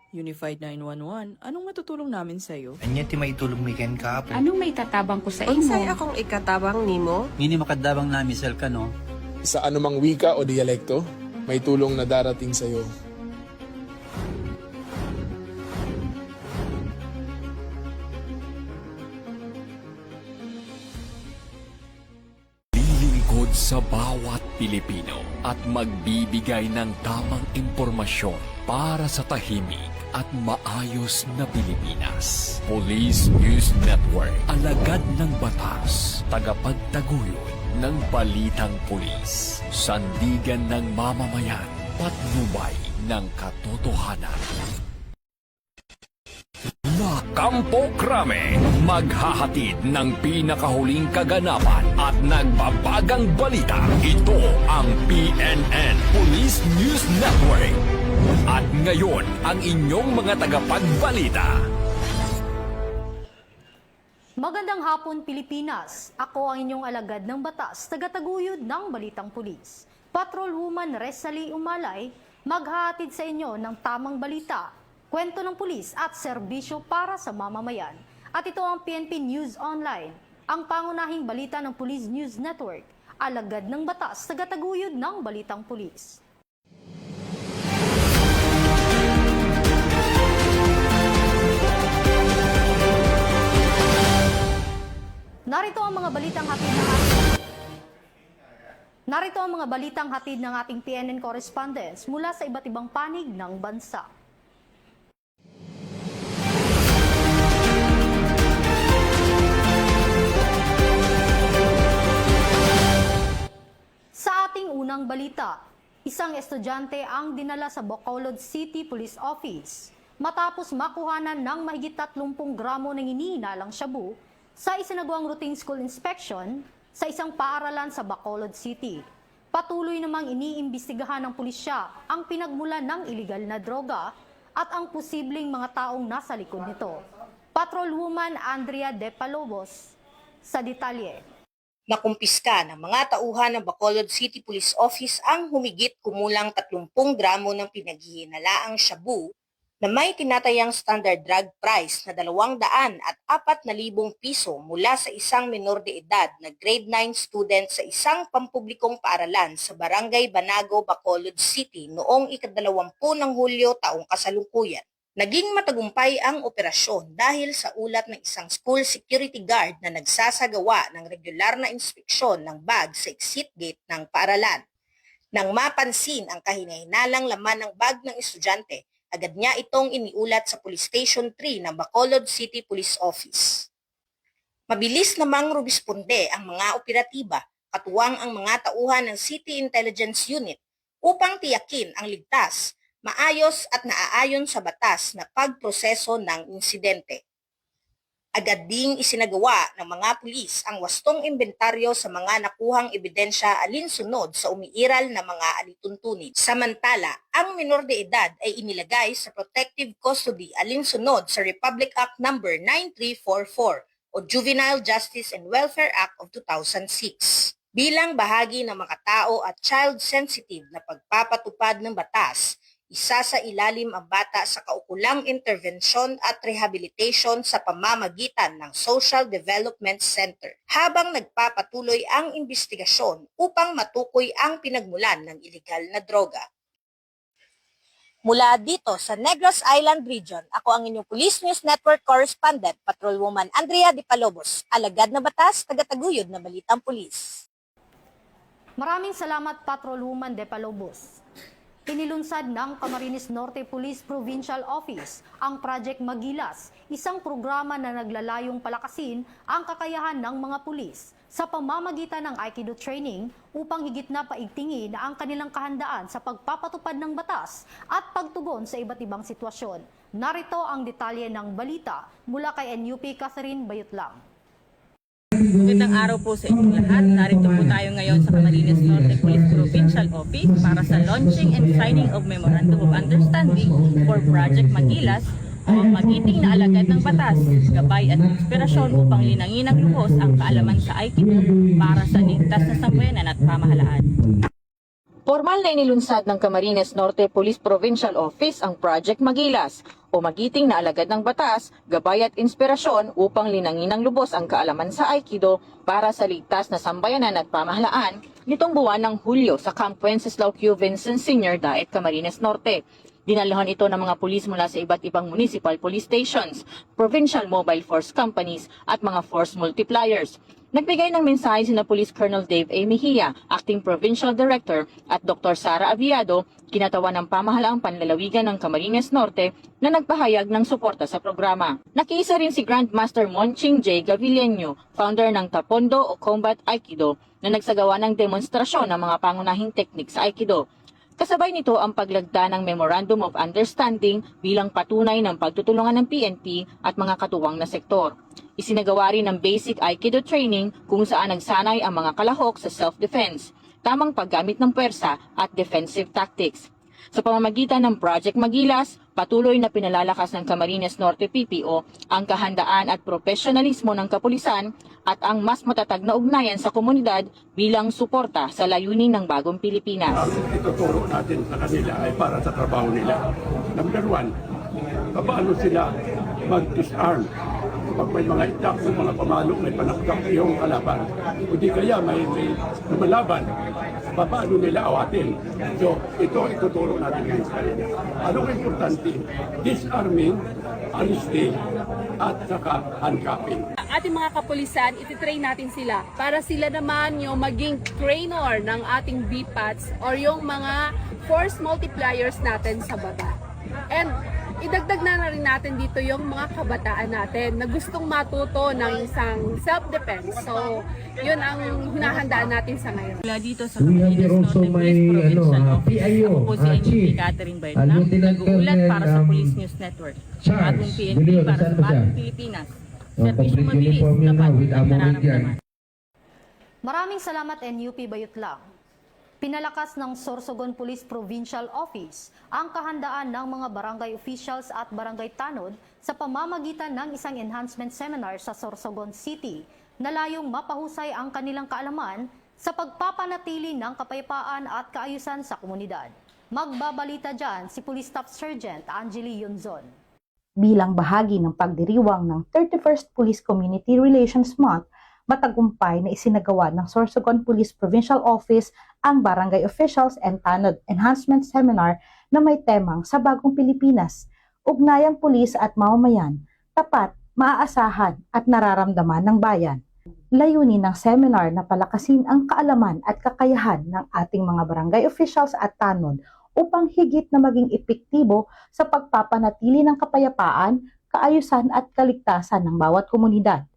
Unified 911, anong matutulong namin sa'yo? Anya ti maitulong mi ken kahapon. Anong may tatabang ko sa Unsay imo? akong ikatabang nimo? Ngini makadabang na misal ka no. Sa anumang wika o dialekto, may tulong na darating sa iyo. Lilingkod sa bawat Pilipino at magbibigay ng tamang impormasyon para sa tahimik at maayos na Pilipinas. Police News Network, alagad ng batas, tagapagtaguyod ng balitang pulis, sandigan ng mamamayan, patnubay ng katotohanan. La Campo Crame, maghahatid ng pinakahuling kaganapan at nagbabagang balita. Ito ang PNN Police News Network. At ngayon, ang inyong mga tagapagbalita. Magandang hapon, Pilipinas. Ako ang inyong alagad ng batas, tagataguyod ng Balitang Pulis. Patrolwoman Resalie Umalay, maghahatid sa inyo ng tamang balita, kwento ng pulis at serbisyo para sa mamamayan. At ito ang PNP News Online, ang pangunahing balita ng Police News Network, alagad ng batas, tagataguyod ng Balitang Pulis. Narito ang mga balitang hatid ng ating PNN correspondents mula sa iba't ibang panig ng bansa. Sa ating unang balita, isang estudyante ang dinala sa Bacolod City Police Office matapos makuhanan ng mahigit 30 gramo ng iniinalang shabu sa isinagawang routine school inspection sa isang paaralan sa Bacolod City. Patuloy namang iniimbestigahan ng pulisya ang pinagmulan ng iligal na droga at ang posibleng mga taong nasa likod nito. Patrolwoman Andrea De Palobos sa detalye. Nakumpiska ng mga tauhan ng Bacolod City Police Office ang humigit kumulang 30 gramo ng pinaghihinalaang shabu na may tinatayang standard drug price na 200,000 at 4,000 piso mula sa isang menor de edad na grade 9 student sa isang pampublikong paaralan sa Barangay Banago, Bacolod City noong ika-20 ng Hulyo taong kasalukuyan. Naging matagumpay ang operasyon dahil sa ulat ng isang school security guard na nagsasagawa ng regular na inspeksyon ng bag sa exit gate ng paaralan. Nang mapansin ang kahinahinalang laman ng bag ng estudyante, agad niya itong iniulat sa Police Station 3 ng Bacolod City Police Office. Mabilis namang rumisponde ang mga operatiba, katuwang ang mga tauhan ng City Intelligence Unit upang tiyakin ang ligtas, maayos at naaayon sa batas na pagproseso ng insidente. Agad ding isinagawa ng mga pulis ang wastong inventaryo sa mga nakuhang ebidensya alinsunod sa umiiral na mga alituntunin. Samantala, ang minor de edad ay inilagay sa protective custody alinsunod sa Republic Act No. 9344 o Juvenile Justice and Welfare Act of 2006. Bilang bahagi ng makatao at child-sensitive na pagpapatupad ng batas, isa sa ilalim ang bata sa kaukulang intervensyon at rehabilitation sa pamamagitan ng Social Development Center, habang nagpapatuloy ang investigasyon upang matukoy ang pinagmulan ng iligal na droga. Mula dito sa Negros Island Region, ako ang inyong Police News Network Correspondent, Patrolwoman Andrea De Palobos, alagad na batas, tagataguyod na balitang pulis. Maraming salamat, Patrolwoman De Palobos. Inilunsad ng Camarines Norte Police Provincial Office ang Project Magilas, isang programa na naglalayong palakasin ang kakayahan ng mga pulis sa pamamagitan ng Aikido training upang higit na paigtingin ang kanilang kahandaan sa pagpapatupad ng batas at pagtugon sa iba't ibang sitwasyon. Narito ang detalye ng balita mula kay NUP Catherine Bayutlang. Magandang araw po sa inyong lahat. Narito po tayo ngayon sa Camarines Norte Police Provincial Office para sa launching and signing of Memorandum of Understanding for Project Magilas o ang magiting na alagad ng batas, gabay at inspirasyon upang linangin ng lubos ang kaalaman sa Aikido para sa ligtas na sambayanan at pamahalaan. Formal na inilunsad ng Camarines Norte Police Provincial Office ang Project Magilas o magiting na alagad ng batas, gabay at inspirasyon upang linangin ng lubos ang kaalaman sa Aikido para sa ligtas na sambayanan at pamahalaan nitong buwan ng Hulyo sa Camp Wenceslao Q. Vincent Sr. Daet, Camarines Norte. Dinalahan ito ng mga pulis mula sa iba't ibang municipal police stations, provincial mobile force companies at mga force multipliers. Nagbigay ng mensahe sina Police Colonel Dave A. Mejia, Acting Provincial Director, at Dr. Sara Aviado, kinatawan ng pamahalaang panlalawigan ng Camarines Norte na nagpahayag ng suporta sa programa. Nakiisa rin si Grandmaster Monching J. Gavileño, founder ng Tapondo o Combat Aikido, na nagsagawa ng demonstrasyon ng mga pangunahing teknik sa Aikido. Kasabay nito ang paglagda ng Memorandum of Understanding bilang patunay ng pagtutulungan ng PNP at mga katuwang na sektor. Isinagawa rin ng basic Aikido training kung saan nagsanay ang mga kalahok sa self-defense, tamang paggamit ng puwersa at defensive tactics. Sa pamamagitan ng Project Magilas, patuloy na pinalalakas ng Camarines Norte PPO ang kahandaan at profesionalismo ng kapulisan at ang mas matatag na ugnayan sa komunidad bilang suporta sa layunin ng bagong Pilipinas. Ang ituturo natin sa kanila ay para sa trabaho nila. Number one, paano sila mag-disarm pag may mga itak o mga pamalo, may panaktak yung kalaban. O di kaya may lumalaban, paano nila awatin. So, ito ituturo natin ngayon sa kanila. Anong importante? Disarming, honesty, at saka handcuffing. Ating mga kapulisan, ititrain natin sila para sila naman yung maging trainer ng ating BPATs or yung mga force multipliers natin sa baba. And idagdag na rin natin dito yung mga kabataan natin na gustong matuto ng isang self-defense. So, yun ang hinahandaan natin sa ngayon. Mula dito sa Camarines Norte Police Provincial Office, ako po si NP Catherine Baynam, nag-uulat para sa Police News Network. Bagong PNP para sa bagong Pilipinas. Serbisyong mabilis, tapat at nararamdaman. Maraming salamat NUP Bayut lang. Pinalakas ng Sorsogon Police Provincial Office ang kahandaan ng mga barangay officials at barangay tanod sa pamamagitan ng isang enhancement seminar sa Sorsogon City na layong mapahusay ang kanilang kaalaman sa pagpapanatili ng kapayapaan at kaayusan sa komunidad. Magbabalita dyan si Police Staff Sergeant Angeli Yunzon. Bilang bahagi ng pagdiriwang ng 31st Police Community Relations Month, matagumpay na isinagawa ng Sorsogon Police Provincial Office ang Barangay Officials and Tanod Enhancement Seminar na may temang sa Bagong Pilipinas, ugnayang pulis at mamamayan, tapat, maaasahan at nararamdaman ng bayan. Layunin ng seminar na palakasin ang kaalaman at kakayahan ng ating mga barangay officials at tanod upang higit na maging epektibo sa pagpapanatili ng kapayapaan, kaayusan at kaligtasan ng bawat komunidad.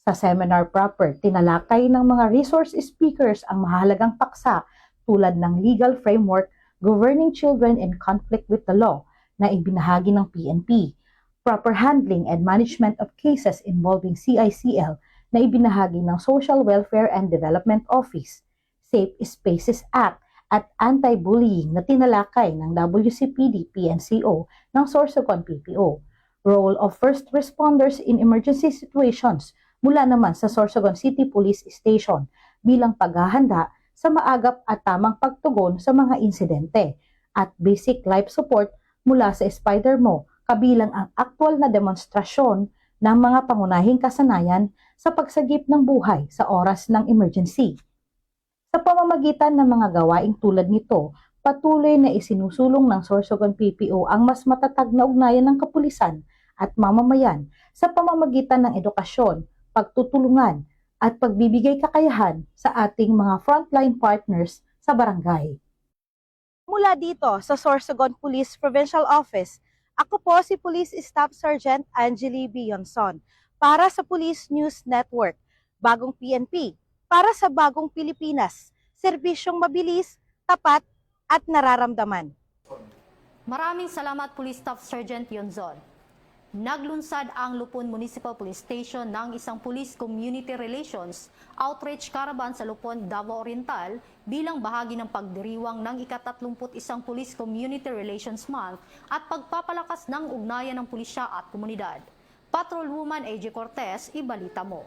Sa seminar proper, tinalakay ng mga resource speakers ang mahalagang paksa tulad ng legal framework governing children in conflict with the law na ibinahagi ng PNP, proper handling and management of cases involving CICL na ibinahagi ng Social Welfare and Development Office, Safe Spaces Act at anti-bullying na tinalakay ng WCPD-PNCO ng Sorsogon PPO, role of first responders in emergency situations mula naman sa Sorsogon City Police Station bilang paghahanda sa maagap at tamang pagtugon sa mga insidente at basic life support mula sa Spider-Mo kabilang ang aktwal na demonstrasyon ng mga pangunahing kasanayan sa pagsagip ng buhay sa oras ng emergency. Sa pamamagitan ng mga gawaing tulad nito, patuloy na isinusulong ng Sorsogon PPO ang mas matatag na ugnayan ng kapulisan at mamamayan sa pamamagitan ng edukasyon, pagtutulungan at pagbibigay kakayahan sa ating mga frontline partners sa barangay. Mula dito sa Sorsogon Police Provincial Office, ako po si Police Staff Sergeant Angeli Bionson para sa Police News Network, Bagong PNP, para sa Bagong Pilipinas, serbisyong mabilis, tapat at nararamdaman. Maraming salamat Police Staff Sergeant Yunzon. Naglunsad ang Lupon Municipal Police Station ng isang Police Community Relations Outreach Caravan sa Lupon, Davao Oriental bilang bahagi ng pagdiriwang ng ika-31 Police Community Relations Month at pagpapalakas ng ugnayan ng pulisya at komunidad. Patrolwoman AJ Cortez, ibalita mo.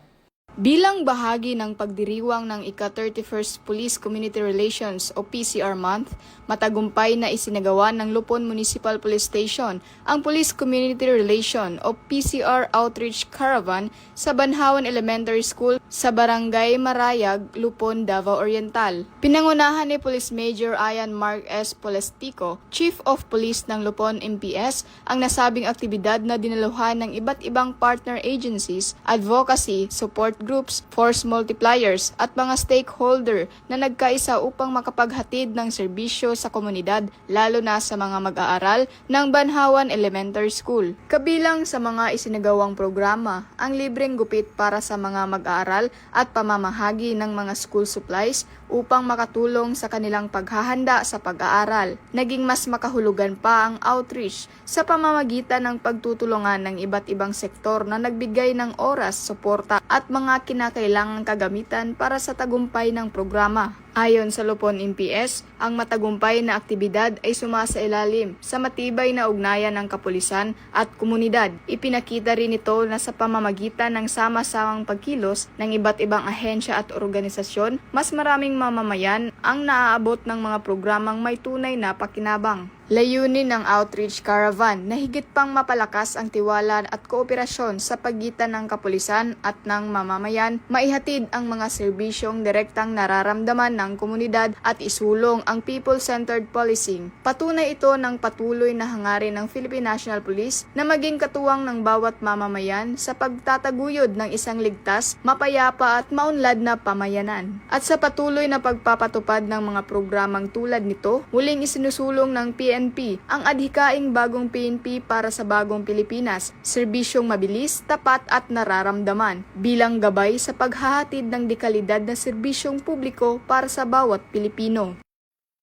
Bilang bahagi ng pagdiriwang ng ika-31st Police Community Relations o PCR Month, matagumpay na isinagawa ng Lupon Municipal Police Station ang Police Community Relation o PCR Outreach Caravan sa Banhawan Elementary School sa Barangay Marayag, Lupon, Davao Oriental. Pinangunahan ni Police Major Ian Mark S. Polestico, Chief of Police ng Lupon MPS, ang nasabing aktibidad na dinaluhan ng iba't ibang partner agencies, advocacy, support groups, force multipliers at mga stakeholder na nagkaisa upang makapaghatid ng serbisyo sa komunidad, lalo na sa mga mag-aaral ng Banhawan Elementary School. Kabilang sa mga isinagawang programa, ang libreng gupit para sa mga mag-aaral at pamamahagi ng mga school supplies upang makatulong sa kanilang paghahanda sa pag-aaral. Naging mas makahulugan pa ang outreach sa pamamagitan ng pagtutulungan ng iba't ibang sektor na nagbigay ng oras, suporta at mga kinakailangang kagamitan para sa tagumpay ng programa. Ayon sa Lupon MPS, ang matagumpay na aktibidad ay sumasailalim sa matibay na ugnayan ng kapulisan at komunidad. Ipinakita rin ito na sa pamamagitan ng sama-samang pagkilos ng iba't ibang ahensya at organisasyon, mas maraming mamamayan ang naaabot ng mga programang may tunay na pakinabang. Layunin ng Outreach Caravan na higit pang mapalakas ang tiwala at kooperasyon sa pagitan ng kapulisan at ng mamamayan, maihatid ang mga serbisyong direktang nararamdaman ng komunidad at isulong ang people-centered policing. Patunay ito ng patuloy na hangarin ng Philippine National Police na maging katuwang ng bawat mamamayan sa pagtataguyod ng isang ligtas, mapayapa at maunlad na pamayanan. At sa patuloy na pagpapatupad ng mga programang tulad nito, muling isinusulong ng PNP ang adhikaing bagong PNP para sa bagong Pilipinas, serbisyong mabilis, tapat at nararamdaman, bilang gabay sa paghahatid ng dekalidad na serbisyong publiko para sa bawat Pilipino.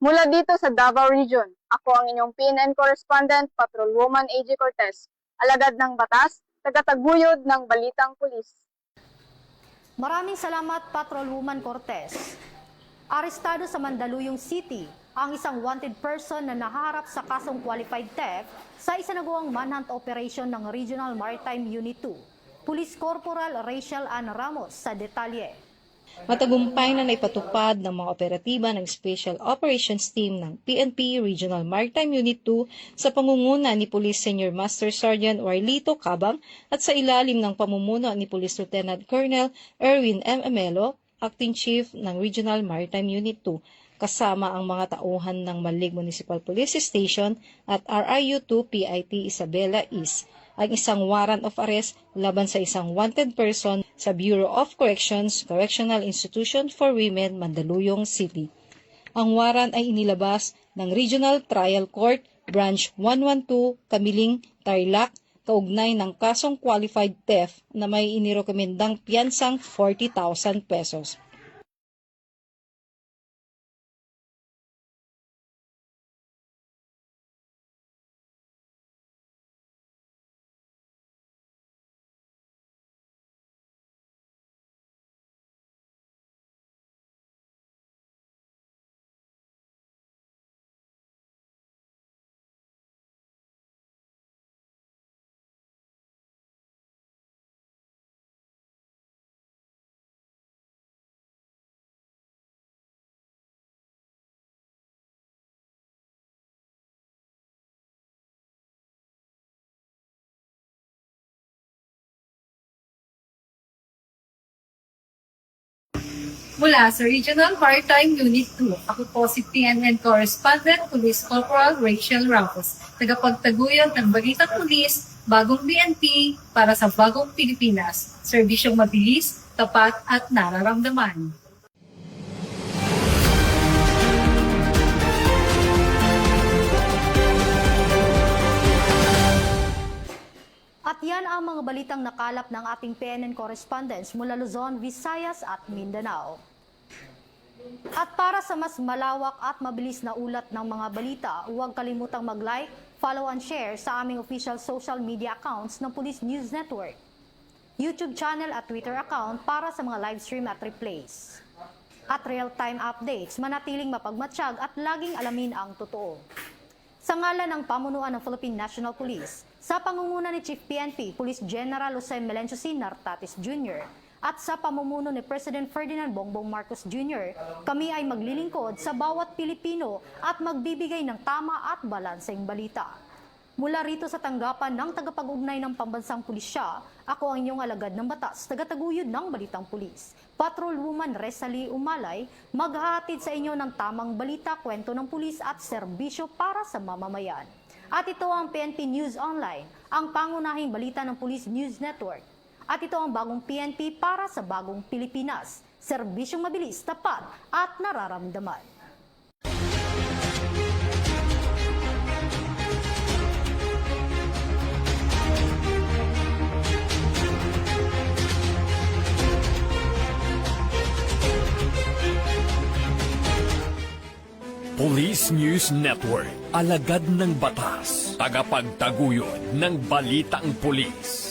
Mula dito sa Davao Region, ako ang inyong PNN correspondent, Patrolwoman AJ Cortez, alagad ng batas, tagataguyod ng Balitang Pulis. Maraming salamat, Patrolwoman Cortez. Arestado sa Mandaluyong City ang isang wanted person na naharap sa kasong qualified theft sa isinagawang manhunt operation ng Regional Maritime Unit 2. Police Corporal Rachel Ann Ramos sa detalye. Matagumpay na naipatupad ng mga operatiba ng Special Operations Team ng PNP Regional Maritime Unit 2 sa pangunguna ni Police Senior Master Sergeant Warlito Cabang at sa ilalim ng pamumuno ni Police Lieutenant Colonel Erwin M. Amelo, Acting Chief ng Regional Maritime Unit 2, kasama ang mga tauhan ng Malig Municipal Police Station at RIU-2 PIT Isabela East, ang isang warrant of arrest laban sa isang wanted person sa Bureau of Corrections, Correctional Institution for Women, Mandaluyong City. Ang warrant ay inilabas ng Regional Trial Court, Branch 112, Kamiling, Tarlac, kaugnay ng kasong qualified theft na may inirekomendang piyansang 40,000 pesos. Mula sa Regional Maritime Unit 2, ako po si PNN Correspondent Police Corporal Rachel Ramos, tagapagtaguyod ng Balitang Pulis, bagong BNP para sa bagong Pilipinas, serbisyong mabilis, tapat at nararamdaman. At yan ang mga balitang nakalap ng ating PNN correspondents mula Luzon, Visayas at Mindanao. At para sa mas malawak at mabilis na ulat ng mga balita, huwag kalimutang mag-like, follow and share sa aming official social media accounts ng Police News Network, YouTube channel at Twitter account para sa mga live stream at replays. At real-time updates, manatiling mapagmatsyag at laging alamin ang totoo. Sa ngalan ng pamunuan ng Philippine National Police, sa pangunguna ni Chief PNP Police General Jose Melencio C. Nartatis Jr., at sa pamumuno ni President Ferdinand Bongbong Marcos Jr., kami ay maglilingkod sa bawat Pilipino at magbibigay ng tama at balanseng balita. Mula rito sa tanggapan ng tagapag-ugnay ng Pambansang Pulisya, ako ang inyong alagad ng batas, tagataguyod ng Balitang Pulis. Patrolwoman Resalie Umalay, maghahatid sa inyo ng tamang balita, kwento ng pulis at serbisyo para sa mamamayan. At ito ang PNP News Online, ang pangunahing balita ng Police News Network. At ito ang bagong PNP para sa bagong Pilipinas. Serbisyong mabilis, tapat at nararamdaman. Police News Network, alagad ng batas, tagapagtaguyod ng balitang pulis.